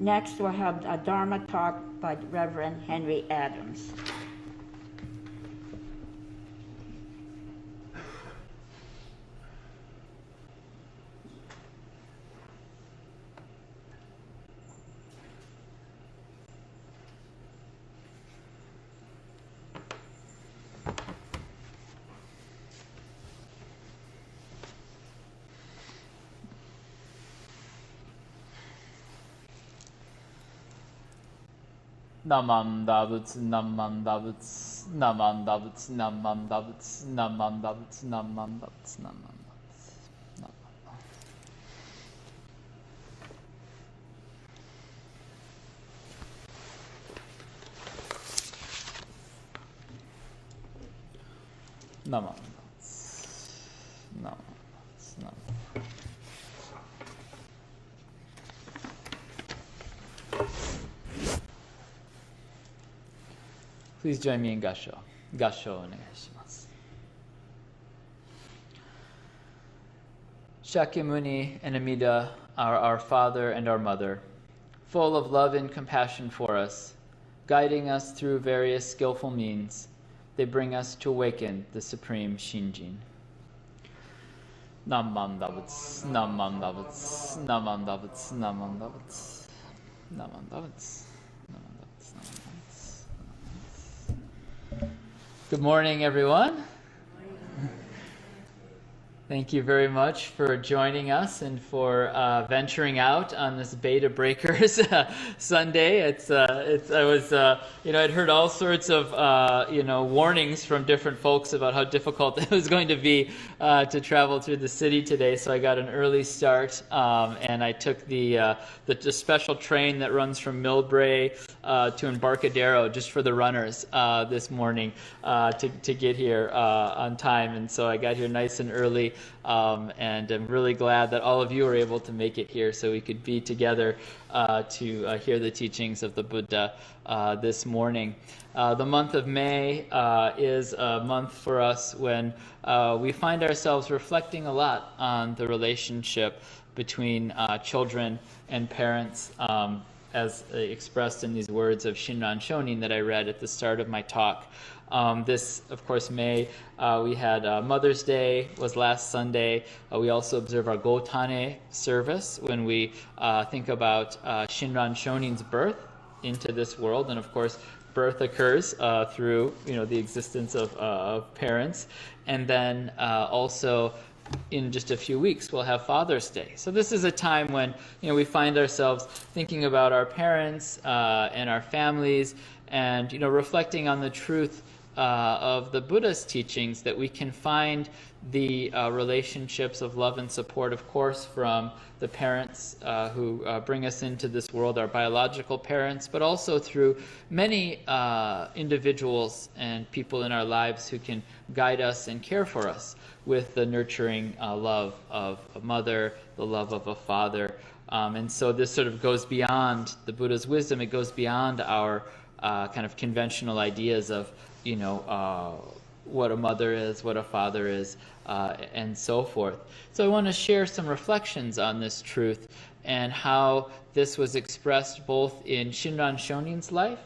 Next, we'll have a Dharma Talk by Reverend Henry Adams. Namam Davuts, Namam Davuts, Namam Davuts, Namam Davuts, Namam Davuts, Namam Davuts, Namam Davuts. Namam Davuts, Namam Davuts, Namam. Please join me in Gasho. Gasho onegaishimasu. Shakyamuni and Amida are our father and our mother, full of love and compassion for us, guiding us through various skillful means. They bring us to awaken the supreme Shinjin. Namam Davuts, Namam Davuts, Namam Davuts, Namam Davuts, Namam Davuts. Good morning, everyone. Thank you very much for joining us and for venturing out on this Beta Breakers Sunday. I'd heard all sorts of warnings from different folks about how difficult it was going to be to travel through the city today. So I got an early start, and I took the special train that runs from Millbrae to Embarcadero just for the runners this morning to get here on time. And so I got here nice and early. And I'm really glad that all of you were able to make it here so we could be together to hear the teachings of the Buddha this morning. The month of May is a month for us when we find ourselves reflecting a lot on the relationship between children and parents, as expressed in these words of Shinran Shonin that I read at the start of my talk. This, of course, May, we had Mother's Day was last Sunday. We also observe our Gotane service when we think about Shinran Shonin's birth into this world. And of course, birth occurs through the existence of parents. And then also in just a few weeks, we'll have Father's Day. So this is a time when we find ourselves thinking about our parents and our families, and reflecting on the truth of the Buddha's teachings, that we can find the relationships of love and support, of course, from the parents who bring us into this world, our biological parents, but also through many individuals and people in our lives who can guide us and care for us with the nurturing love of a mother, the love of a father. And so this sort of goes beyond the Buddha's wisdom. It goes beyond our kind of conventional ideas of what a mother is, what a father is, and so forth. So I want to share some reflections on this truth and how this was expressed both in Shinran Shonin's life,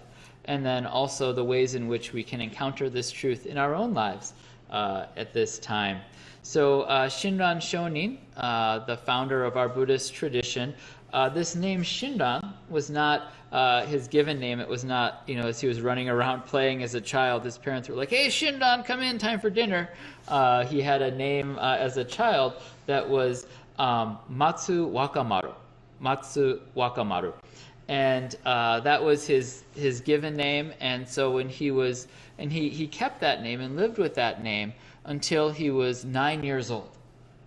and then also the ways in which we can encounter this truth in our own lives at this time. So Shinran Shonin, the founder of our Buddhist tradition, this name Shinran was not his given name. It was not, as he was running around playing as a child, his parents were like, "Hey, Shinran, come in, time for dinner." He had a name as a child that was Matsu Wakamaru. Matsu Wakamaru. And that was his given name. And so when he kept that name and lived with that name until he was 9 years old.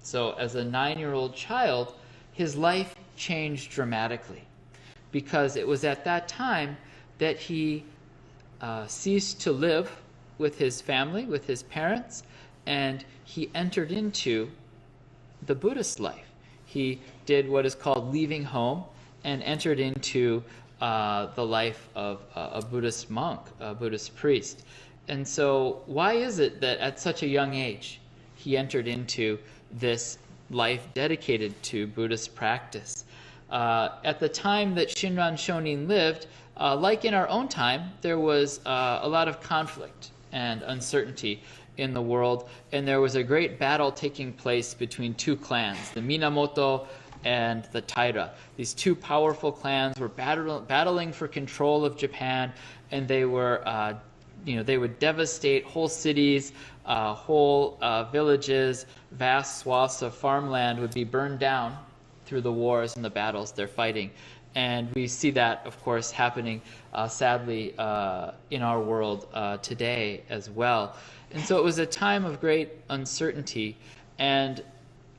So as a 9-year-old child, his life changed dramatically, because it was at that time that he ceased to live with his family, with his parents, and he entered into the Buddhist life. He did what is called leaving home and entered into the life of a Buddhist monk, a Buddhist priest. And so why is it that at such a young age he entered into this life dedicated to Buddhist practice? At the time that Shinran Shonin lived, like in our own time, there was a lot of conflict and uncertainty in the world, and there was a great battle taking place between two clans, the Minamoto and the Taira. These two powerful clans were battling for control of Japan, and they were, they would devastate whole cities, whole villages, vast swaths of farmland would be burned down through the wars and the battles they're fighting. And we see that, of course, happening sadly in our world today as well. And so it was a time of great uncertainty. And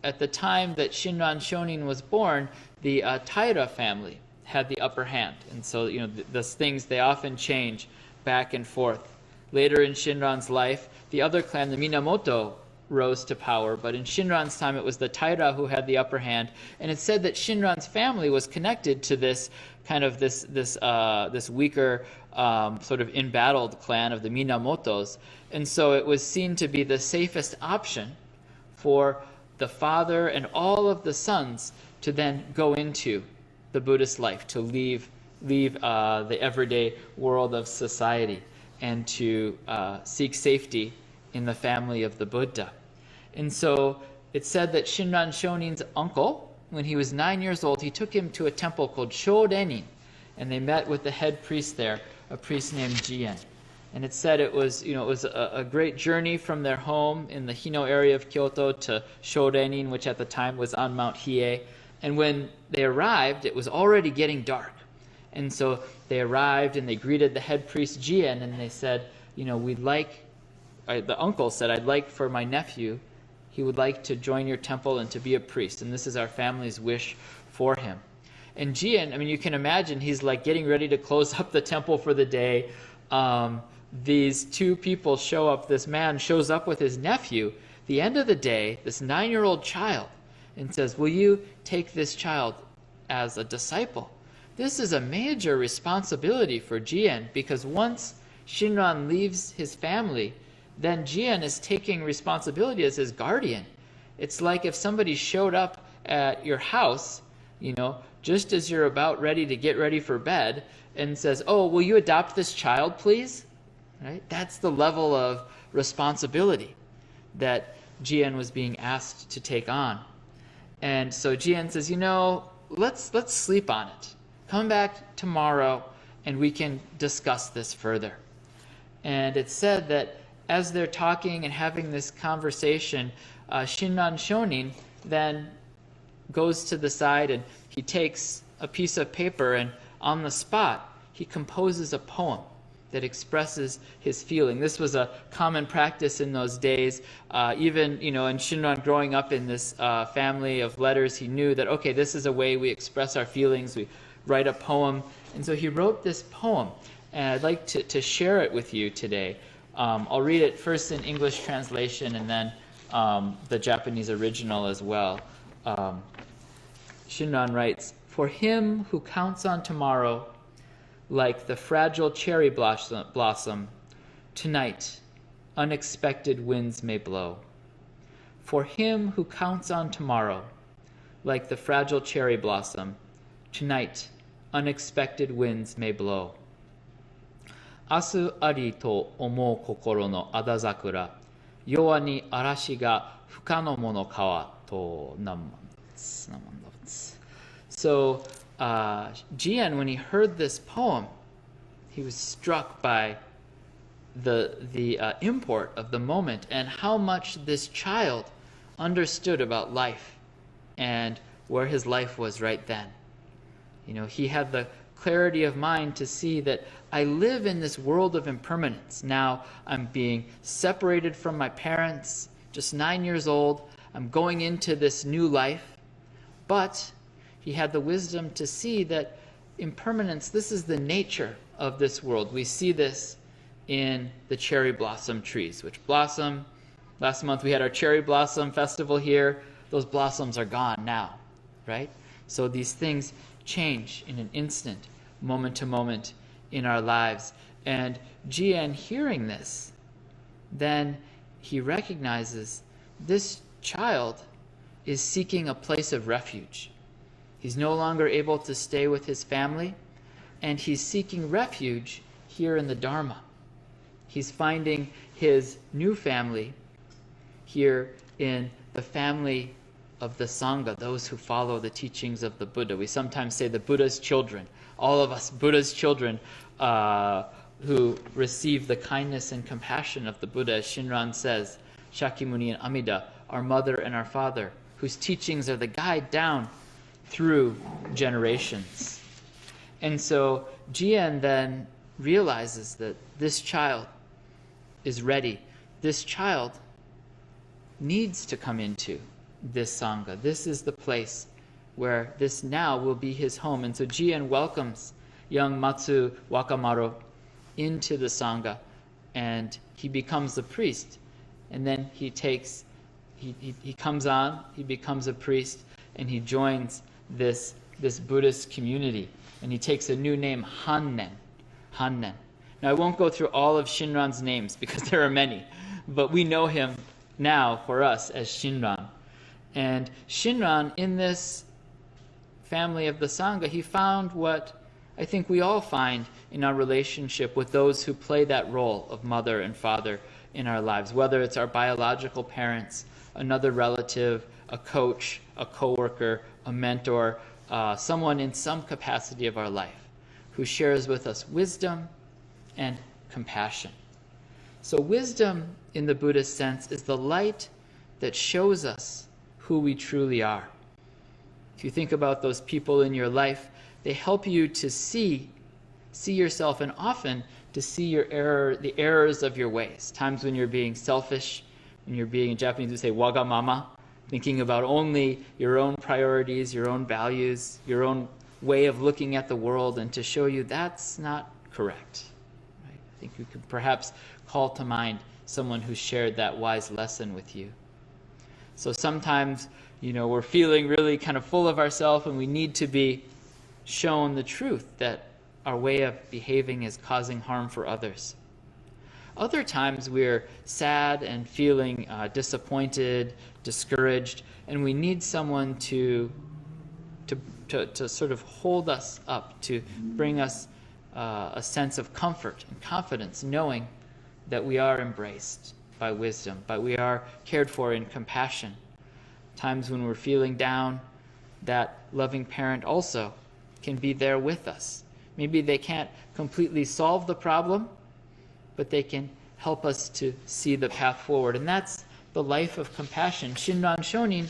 at the time that Shinran Shonin was born, the Taira family had the upper hand. And so, those things, they often change back and forth. Later in Shinran's life, the other clan, the Minamoto, rose to power, but in Shinran's time it was the Taira who had the upper hand, and it said that Shinran's family was connected to this kind of this weaker sort of embattled clan of the Minamotos, and so it was seen to be the safest option for the father and all of the sons to then go into the Buddhist life, to leave the everyday world of society, and to seek safety in the family of the Buddha. And so it said that Shinran Shonin's uncle, when he was 9 years old, he took him to a temple called Shodenin, and they met with the head priest there, a priest named Jien. And it said it was a great journey from their home in the Hino area of Kyoto to Shodenin, which at the time was on Mount Hiei. And when they arrived, it was already getting dark. And so they arrived and they greeted the head priest Jien, and they said, the uncle said, I'd like for my nephew, he would like to join your temple and to be a priest, and this is our family's wish for him. And Jien, you can imagine, he's like getting ready to close up the temple for the day. These two people show up, this man shows up with his nephew, the end of the day, this 9-year-old child, and says, will you take this child as a disciple? This is a major responsibility for Jien, because once Shinran leaves his family, then Jien is taking responsibility as his guardian. It's like if somebody showed up at your house, just as you're about ready to get ready for bed, and says, oh, will you adopt this child, please? Right? That's the level of responsibility that Jien was being asked to take on. And so Jien says, let's sleep on it. Come back tomorrow and we can discuss this further. And it's said that as they're talking and having this conversation, Shinran Shonin then goes to the side and he takes a piece of paper, and on the spot he composes a poem that expresses his feeling. This was a common practice in those days. Even in Shinran growing up in this family of letters, he knew that, okay, this is a way we express our feelings. We write a poem. And so he wrote this poem, and I'd like to share it with you today. I'll read it first in English translation and then the Japanese original as well. Shinran writes, for him who counts on tomorrow like the fragile cherry blossom, tonight unexpected winds may blow. For him who counts on tomorrow like the fragile cherry blossom, tonight unexpected winds may blow. 明日ありと思う心のあだ桜、弱に嵐が不可のものかわと何万です。So Jien, when he heard this poem, he was struck by the import of the moment and how much this child understood about life and where his life was right then. He had the clarity of mind to see that I live in this world of impermanence. Now I'm being separated from my parents, just 9 years old. I'm going into this new life. But he had the wisdom to see that impermanence, this is the nature of this world. We see this in the cherry blossom trees, which blossom. Last month we had our cherry blossom festival here. Those blossoms are gone now, right? So these things change in an instant, moment to moment in our lives. And Jien, hearing this, then he recognizes this child is seeking a place of refuge. He's no longer able to stay with his family, and he's seeking refuge here in the Dharma. He's finding his new family here in the family of the Sangha, those who follow the teachings of the Buddha. We sometimes say the Buddha's children, all of us Buddha's children who receive the kindness and compassion of the Buddha. As Shinran says, Shakyamuni and Amida, our mother and our father, whose teachings are the guide down through generations. And so Jian then realizes that this child is ready. This child needs to come into this Sangha. This is the place where this now will be his home. And so Jian welcomes young Matsu Wakamaru into the Sangha, and he becomes a priest. And then he comes on, he becomes a priest, and he joins this Buddhist community. And he takes a new name, Hannen. Hannen. Now, I won't go through all of Shinran's names because there are many, but we know him now for us as Shinran. And Shinran, in this family of the Sangha, he found what I think we all find in our relationship with those who play that role of mother and father in our lives, whether it's our biological parents, another relative, a coach, a coworker, a mentor, someone in some capacity of our life who shares with us wisdom and compassion. So wisdom, in the Buddhist sense, is the light that shows us who we truly are. If you think about those people in your life, they help you to see yourself, and often to see the errors of your ways. Times when you're being selfish, when you're being, in Japanese we say wagamama, thinking about only your own priorities, your own values, your own way of looking at the world, and to show you that's not correct. Right? I think you could perhaps call to mind someone who shared that wise lesson with you. So sometimes, we're feeling really kind of full of ourselves, and we need to be shown the truth that our way of behaving is causing harm for others. Other times we're sad and feeling disappointed, discouraged, and we need someone to sort of hold us up, to bring us a sense of comfort and confidence, knowing that we are embraced by wisdom, but we are cared for in compassion. Times when we're feeling down, that loving parent also can be there with us. Maybe they can't completely solve the problem, but they can help us to see the path forward. And that's the life of compassion. Shinran Shonin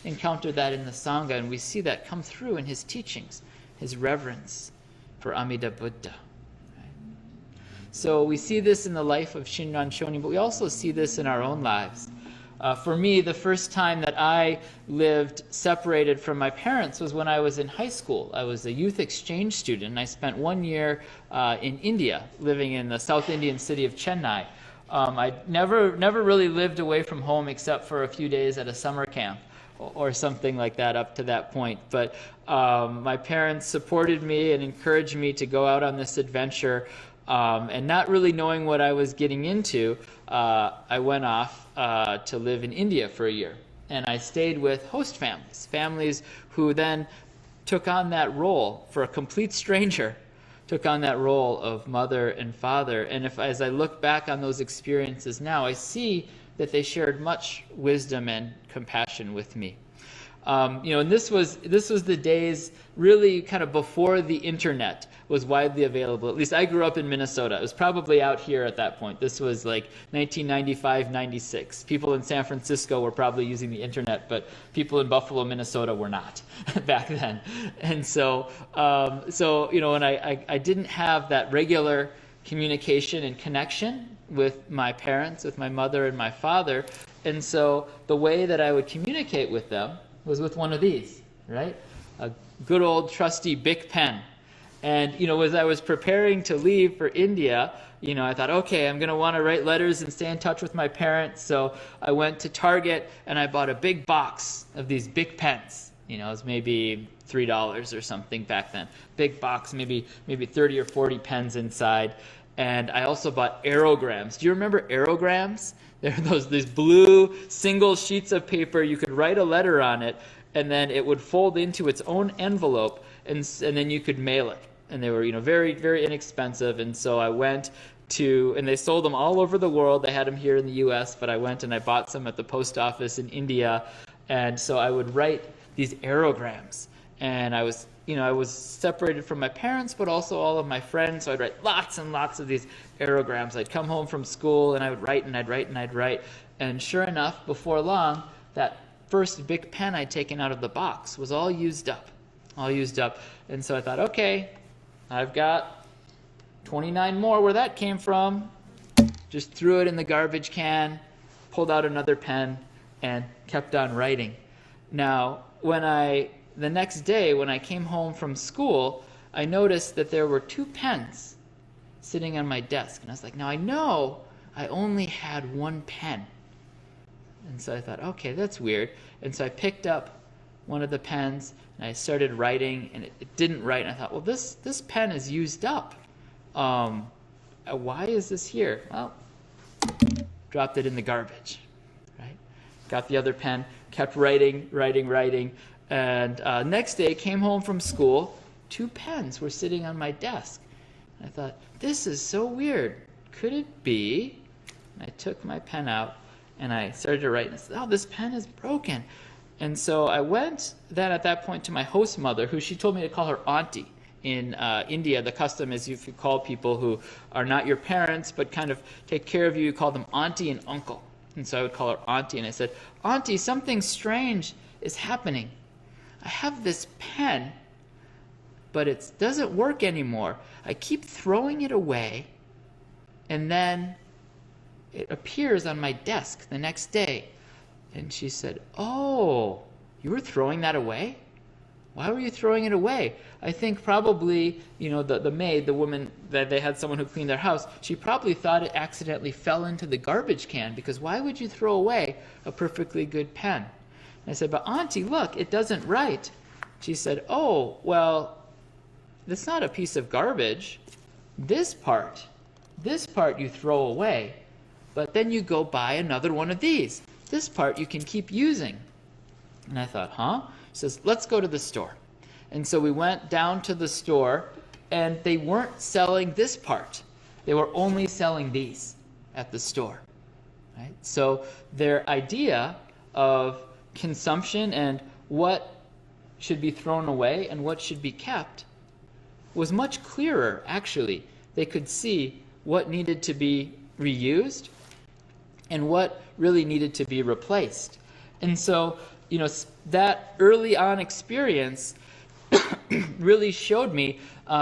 encountered that in the Sangha, and we see that come through in his teachings, his reverence for Amida Buddha. So we see this in the life of Shinran Shonin, but we also see this in our own lives. For me, the first time that I lived separated from my parents was when I was in high school. I was a youth exchange student, and I spent 1 year in India, living in the South Indian city of Chennai. I never really lived away from home except for a few days at a summer camp or something like that up to that point. But my parents supported me and encouraged me to go out on this adventure. And not really knowing what I was getting into, I went off to live in India for a year. And I stayed with host families who then took on that role for a complete stranger, took on that role of mother and father. And as I look back on those experiences now, I see that they shared much wisdom and compassion with me. And this was the days really kind of before the internet was widely available. At least I grew up in Minnesota. It was probably out here at that point. This was like 1995, 96. People in San Francisco were probably using the internet, but people in Buffalo, Minnesota were not back then. And so when I didn't have that regular communication and connection with my parents, with my mother and my father. And so the way that I would communicate with them was with one of these, right? A good old trusty Bic pen. And, as I was preparing to leave for India, I thought, okay, I'm going to want to write letters and stay in touch with my parents. So I went to Target and I bought a big box of these Bic pens. It was maybe $3 or something back then. Big box, maybe 30 or 40 pens inside. And I also bought Aerograms. Do you remember Aerograms? They're these blue single sheets of paper. You could write a letter on it, and then it would fold into its own envelope, and then you could mail it. And they were, very, very inexpensive. And so I went and they sold them all over the world. They had them here in the U.S., but I went and I bought some at the post office in India. And so I would write these aerograms. And I was separated from my parents, but also all of my friends. So I'd write lots and lots of these aerograms. I'd come home from school and I would write and I'd write and I'd write. And sure enough, before long, that first big pen I'd taken out of the box was all used up. And so I thought, okay, I've got 29 more where that came from. Just threw it in the garbage can, pulled out another pen, and kept on writing. Now, the next day when I came home from school, I noticed that there were 2 pens sitting on my desk. And I was like, now I know I only had 1 pen. And so I thought, okay, that's weird. And so I picked up one of the pens and I started writing, and it didn't write. And I thought, well, this pen is used up. Why is this here? Well, dropped it in the garbage, right? Got the other pen, kept writing. And next day, came home from school, 2 pens were sitting on my desk. And I thought, this is so weird. Could it be? And I took my pen out and I started to write. And I said, oh, this pen is broken. And so I went then at that point to my host mother, who she told me to call her auntie. In India, the custom is if you call people who are not your parents but kind of take care of you, you call them auntie and uncle. And so I would call her auntie, and I said, Auntie, something strange is happening. I have this pen, but it doesn't work anymore. I keep throwing it away, and then it appears on my desk the next day. And she said, oh, you were throwing that away? Why were you throwing it away? I think probably, the maid, the woman, that they had someone who cleaned their house, she probably thought it accidentally fell into the garbage can, because why would you throw away a perfectly good pen? And I said, but Auntie, look, it doesn't write. She said, oh, well, that's not a piece of garbage. This part you throw away, but then you go buy another one of these. This part you can keep using. And I thought, huh? She says, let's go to the store. And so we went down to the store, and they weren't selling this part. They were only selling these at the store. Right? So their idea of consumption and what should be thrown away and what should be kept was much clearer, actually. They could see what needed to be reused and what really needed to be replaced. And so, that early on experience really showed me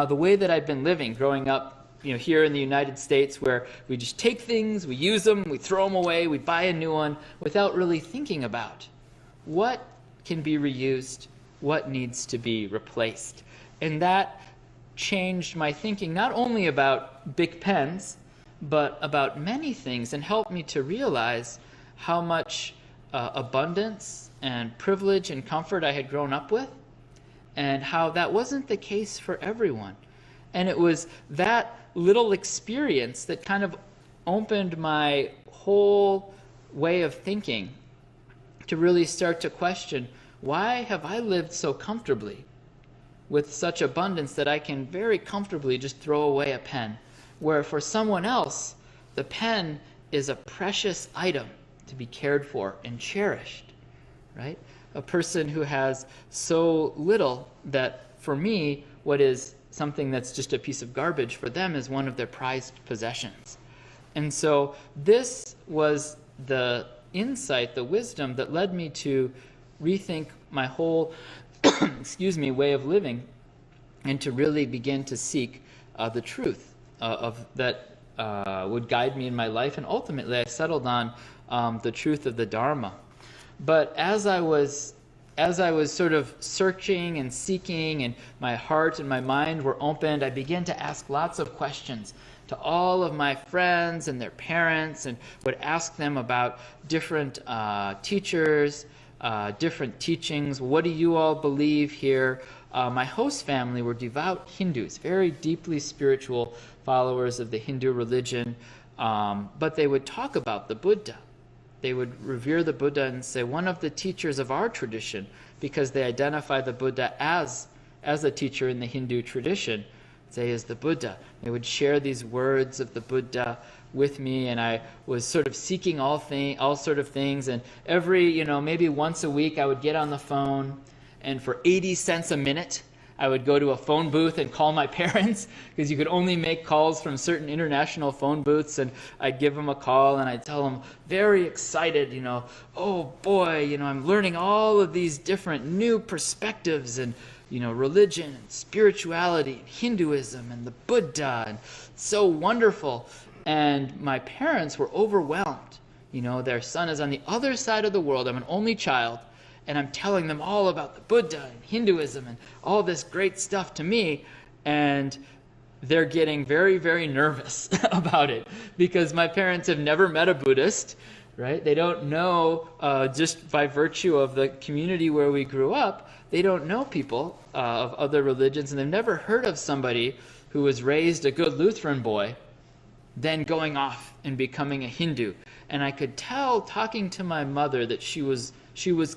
the way that I've been living growing up, here in the United States, where we just take things, we use them, we throw them away, we buy a new one without really thinking about what can be reused, what needs to be replaced. And that changed my thinking not only about big pens, but about many things, and helped me to realize how much abundance and privilege and comfort I had grown up with, and how that wasn't the case for everyone. And it was that little experience that kind of opened my whole way of thinking to really start to question, why have I lived so comfortably with such abundance that I can very comfortably just throw away a pen, where for someone else, the pen is a precious item to be cared for and cherished, right? A person who has so little that, for me, what is something that's just a piece of garbage, for them is one of their prized possessions. And so this was the insight, the wisdom that led me to rethink my whole way of living, and to really begin to seek the truth of that would guide me in my life. And ultimately, I settled on the truth of the Dharma. But as I was sort of searching and seeking, and my heart and my mind were opened, I began to ask lots of questions to all of my friends and their parents, and would ask them about different teachers, different teachings. What do you all believe here? My host family were devout Hindus, very deeply spiritual followers of the Hindu religion, but they would talk about the Buddha. They would revere the Buddha and say, one of the teachers of our tradition, because they identify the Buddha as a teacher in the Hindu tradition. Say is the Buddha. They would share these words of the Buddha with me, and I was sort of seeking all sort of things. And every, maybe once a week, I would get on the phone, and for 80 cents a minute, I would go to a phone booth and call my parents, because you could only make calls from certain international phone booths. And I'd give them a call, and I'd tell them, very excited, oh boy, I'm learning all of these different new perspectives and religion and spirituality and Hinduism and the Buddha, and so wonderful. And my parents were overwhelmed. Their son is on the other side of the world. I'm an only child, and I'm telling them all about the Buddha and Hinduism and all this great stuff to me, and they're getting very, very nervous about it, because my parents have never met a Buddhist, right? They don't know, just by virtue of the community where we grew up, they don't know people of other religions, and they've never heard of somebody who was raised a good Lutheran boy, then going off and becoming a Hindu. And I could tell, talking to my mother, that she was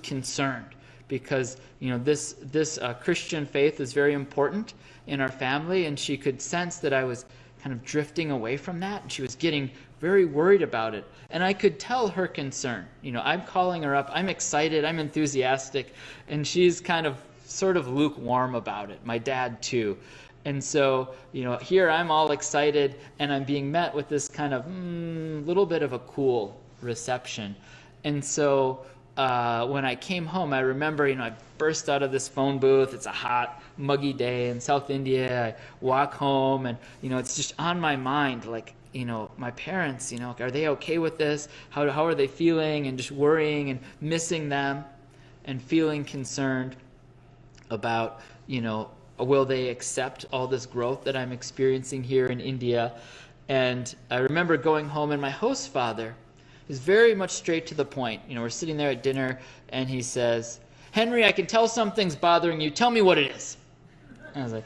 concerned, because this Christian faith is very important in our family, and she could sense that I was kind of drifting away from that, and she was getting very worried about it. And I could tell her concern. I'm calling her up, I'm excited, I'm enthusiastic, and she's kind of sort of lukewarm about it. My dad too. And so, here I'm all excited, and I'm being met with this kind of little bit of a cool reception. And so when I came home, I remember, I burst out of this phone booth. It's a hot, muggy day in South India. I walk home, and, it's just on my mind, like, my parents, are they okay with this? How are they feeling? And just worrying and missing them and feeling concerned about, will they accept all this growth that I'm experiencing here in India? And I remember going home, and my host father is very much straight to the point. We're sitting there at dinner, and he says, "Henry, I can tell something's bothering you. Tell me what it is." And I was like,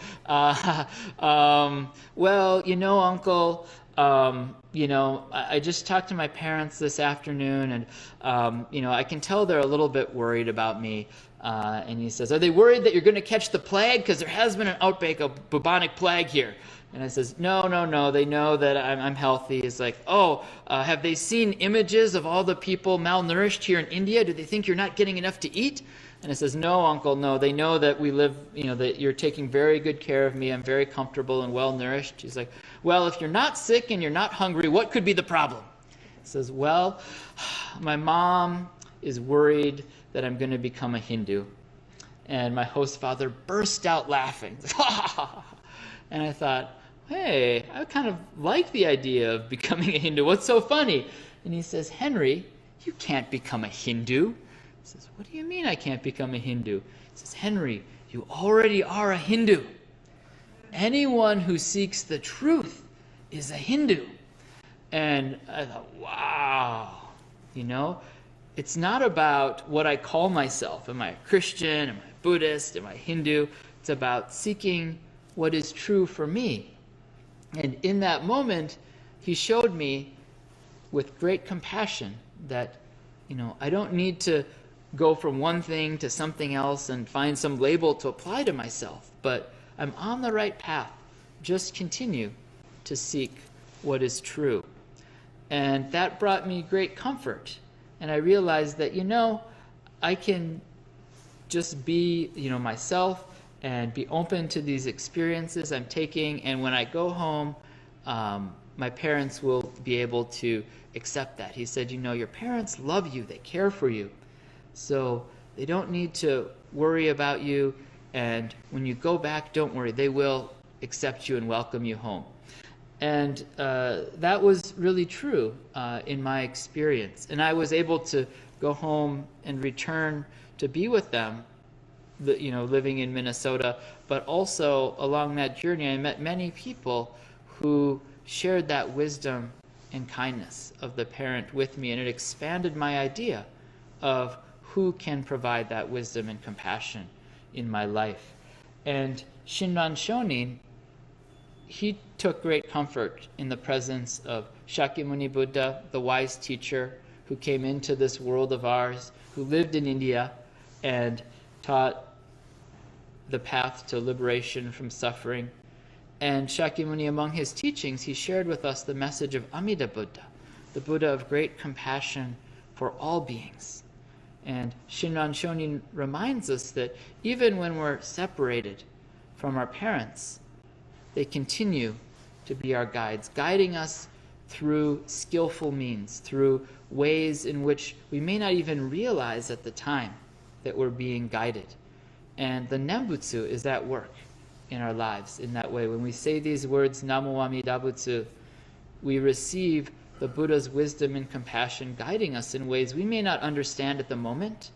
well, Uncle, I just talked to my parents this afternoon, and, I can tell they're a little bit worried about me. And he says, "Are they worried that you're going to catch the plague? Because there has been an outbreak of bubonic plague here." And I says, no, they know that I'm healthy. He's like, have they seen images of all the people malnourished here in India? Do they think you're not getting enough to eat? And I says, "No, Uncle, no. They know that we live, that you're taking very good care of me. I'm very comfortable and well nourished." He's like, "Well, if you're not sick and you're not hungry, what could be the problem?" He says, "Well, my mom is worried that I'm going to become a Hindu." And my host father burst out laughing. And I thought, hey, I kind of like the idea of becoming a Hindu. What's so funny? And he says, "Henry, you can't become a Hindu." He says, "What do you mean I can't become a Hindu?" He says, "Henry, you already are a Hindu. Anyone who seeks the truth is a Hindu." And I thought, wow, it's not about what I call myself. Am I a Christian? Am I a Buddhist? Am I Hindu? It's about seeking what is true for me. And in that moment, he showed me with great compassion that, I don't need to go from one thing to something else and find some label to apply to myself, but I'm on the right path. Just continue to seek what is true. And that brought me great comfort. And I realized that, I can just be, myself and be open to these experiences I'm taking. And when I go home, my parents will be able to accept that. He said, your parents love you. They care for you. So they don't need to worry about you. And when you go back, don't worry. They will accept you and welcome you home. And that was really true in my experience. And I was able to go home and return to be with them, living in Minnesota. But also along that journey, I met many people who shared that wisdom and kindness of the parent with me. And it expanded my idea of who can provide that wisdom and compassion in my life. And Shinran Shonin, he took great comfort in the presence of Shakyamuni Buddha, the wise teacher who came into this world of ours, who lived in India, and taught the path to liberation from suffering. And Shakyamuni, among his teachings, he shared with us the message of Amida Buddha, the Buddha of great compassion for all beings. And Shinran Shonin reminds us that even when we're separated from our parents, they continue to be our guides, guiding us through skillful means, through ways in which we may not even realize at the time that we're being guided. And the Nembutsu is at work in our lives in that way. When we say these words, Namo Amida Butsu, we receive the Buddha's wisdom and compassion guiding us in ways we may not understand at the moment,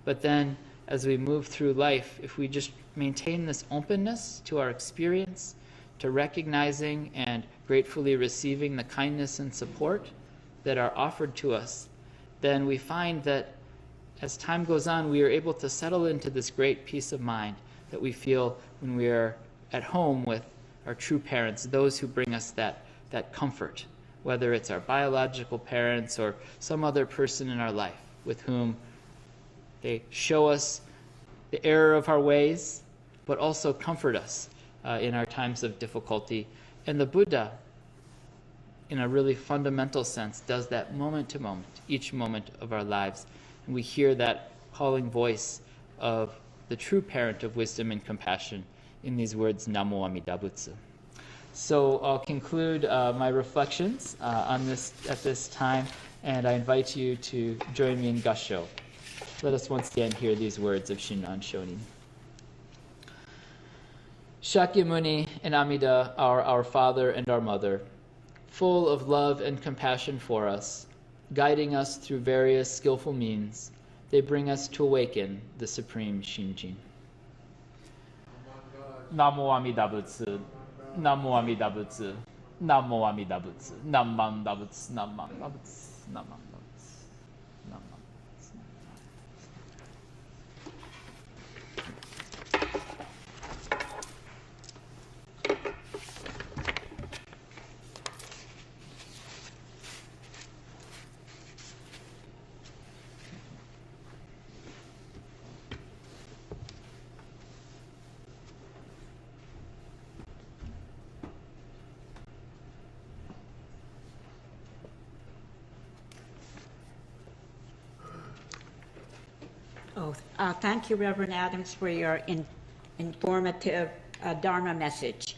but then as we move through life, if we just maintain this openness to our experience, to recognizing and gratefully receiving the kindness and support that are offered to us, then we find that as time goes on, we are able to settle into this great peace of mind that we feel when we are at home with our true parents, those who bring us that comfort, whether it's our biological parents or some other person in our life with whom they show us the error of our ways, but also comfort us in our times of difficulty. And the Buddha, in a really fundamental sense, does that moment to moment, each moment of our lives. And we hear that calling voice of the true parent of wisdom and compassion in these words, Namo Amida Butsu. So I'll conclude my reflections on this at this time, and I invite you to join me in Gassho. Let us once again hear these words of Shinran Shonin. Shakyamuni and Amida are our father and our mother, full of love and compassion for us, guiding us through various skillful means. They bring us to awaken the supreme Shinjin. Namo Amida Butsu. Namo Amida Butsu. Namo Amida Butsu. Namam Dabutsu. Namam Dabutsu. Namam Dabutsu. Namam Dabutsu. Thank you, Reverend Adams, for your informative Dharma message.